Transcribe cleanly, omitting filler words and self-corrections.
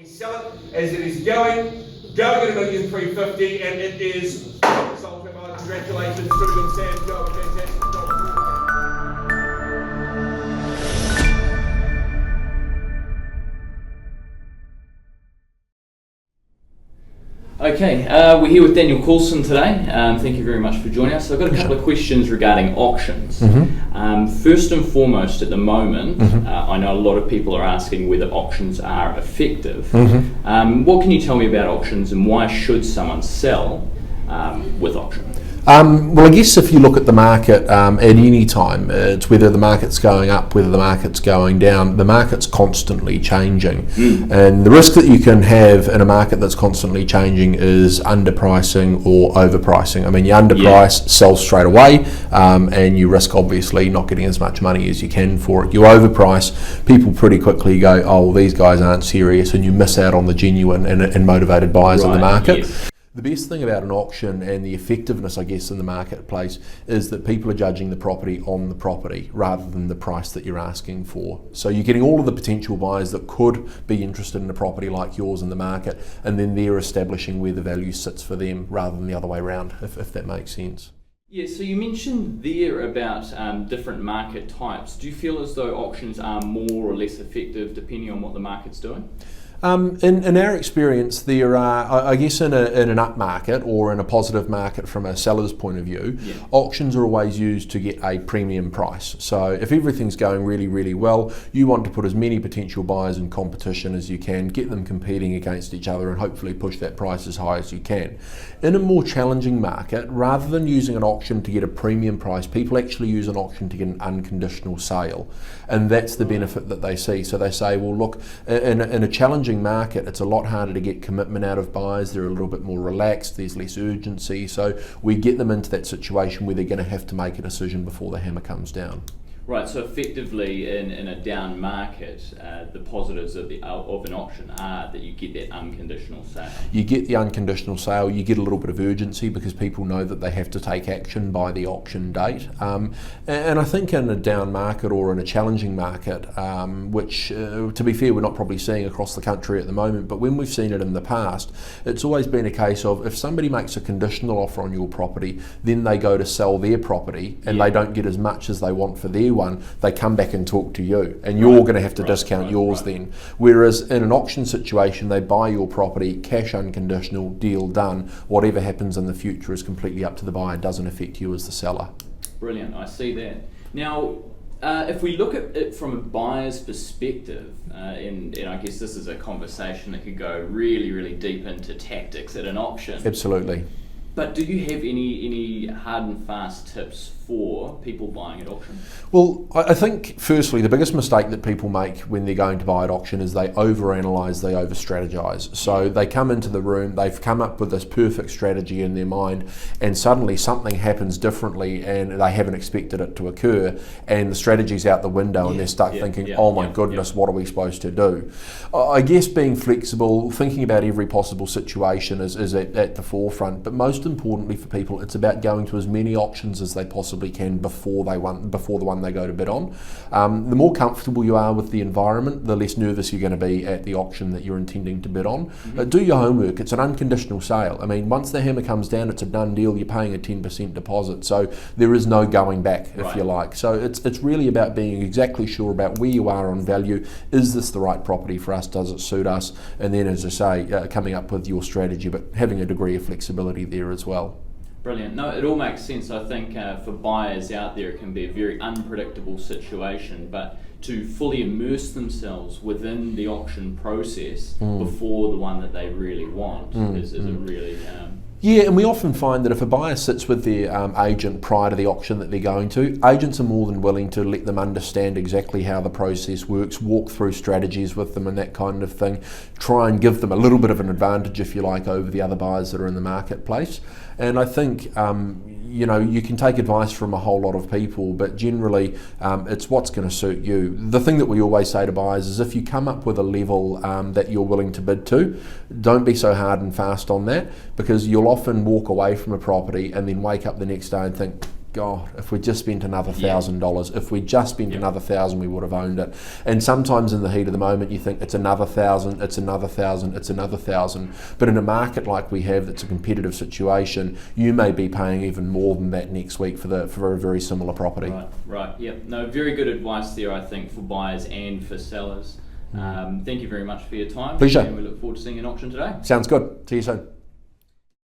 sell it as it is going at $1,350,000, and it is sold to my congratulations to them, Sam. Job, fantastic job. Okay, we're here with Daniel Coulson today. Thank you very much for joining us. So I've got a couple of questions regarding auctions. First and foremost, at the moment, I know a lot of people are asking whether auctions are effective. What can you tell me about auctions, and why should someone sell with auction? Well, I guess if you look at the market at any time, it's whether the market's going up, whether the market's going down, the market's constantly changing. And the risk that you can have in a market that's constantly changing is underpricing or overpricing. I mean, you underprice, sell straight away, and you risk obviously not getting as much money as you can for it. You overprice, people pretty quickly go, oh, well, these guys aren't serious, and you miss out on the genuine and motivated buyers in the market. Yes. The best thing about an auction and the effectiveness, I guess, in the marketplace is that people are judging the property on the property rather than the price that you're asking for. So you're getting all of the potential buyers that could be interested in a property like yours in the market, and then they're establishing where the value sits for them rather than the other way around, if that makes sense. Yeah, so you mentioned there about different market types. Do you feel as though auctions are more or less effective depending on what the market's doing? In our experience, there are, I guess in an up market or in a positive market from a seller's point of view, auctions are always used to get a premium price. So if everything's going really, really well, you want to put as many potential buyers in competition as you can, get them competing against each other, and hopefully push that price as high as you can. In a more challenging market, rather than using an auction to get a premium price, people actually use an auction to get an unconditional sale. And that's the benefit that they see. So they say, well, look, in a challenging market, it's a lot harder to get commitment out of buyers. They're a little bit more relaxed, there's less urgency, so we get them into that situation where they're going to have to make a decision before the hammer comes down. Right, so effectively in a down market, the positives of an auction are that you get that unconditional sale. You get the unconditional sale, you get a little bit of urgency because people know that they have to take action by the auction date. And I think in a down market or in a challenging market, which to be fair we're not probably seeing across the country at the moment, but when we've seen it in the past, it's always been a case of if somebody makes a conditional offer on your property, then they go to sell their property and they don't get as much as they want for their one, they come back and talk to you, and you're going to have to discount yours then. Whereas in an auction situation, they buy your property, cash unconditional, deal done. Whatever happens in the future is completely up to the buyer, doesn't affect you as the seller. Brilliant, I see that. Now, if we look at it from a buyer's perspective, and I guess this is a conversation that could go really, really deep into tactics at an auction. Absolutely. But do you have any hard and fast tips for people buying at auction? Well, I think firstly the biggest mistake that people make when they're going to buy at auction is they overanalyze, they over-strategize. So they come into the room, they've come up with this perfect strategy in their mind, and suddenly something happens differently and they haven't expected it to occur, and the strategy's out the window and they're stuck thinking, oh my goodness, what are we supposed to do? I guess being flexible, thinking about every possible situation is at the forefront, but most importantly for people, it's about going to as many auctions as they possibly can before the one they go to bid on. The more comfortable you are with the environment, the less nervous you're going to be at the auction that you're intending to bid on. Do your homework. It's an unconditional sale. I mean, once the hammer comes down, it's a done deal. You're paying a 10% deposit, so there is no going back, if you like. So it's really about being exactly sure about where you are on value. Is this the right property for us? Does it suit us? And then, as I say, coming up with your strategy, but having a degree of flexibility there as well. Brilliant. No, it all makes sense. I think for buyers out there, it can be a very unpredictable situation, but to fully immerse themselves within the auction process before the one that they really want is a really... Yeah, and we often find that if a buyer sits with their agent prior to the auction that they're going to, agents are more than willing to let them understand exactly how the process works, walk through strategies with them and that kind of thing, try and give them a little bit of an advantage, if you like, over the other buyers that are in the marketplace. And I think, you can take advice from a whole lot of people, but generally it's what's going to suit you. The thing that we always say to buyers is if you come up with a level that you're willing to bid to, don't be so hard and fast on that, because you'll often walk away from a property and then wake up the next day and think, God, if we just spent another $1,000, if we just spent another $1,000, we would have owned it. And sometimes in the heat of the moment, you think it's another $1,000, it's another $1,000, it's another $1,000. But in a market like we have, that's a competitive situation, you may be paying even more than that next week for a very similar property. Right. Yep. No, very good advice there, I think, for buyers and for sellers. Thank you very much for your time. Pleasure. And we look forward to seeing an auction today. Sounds good. See you soon.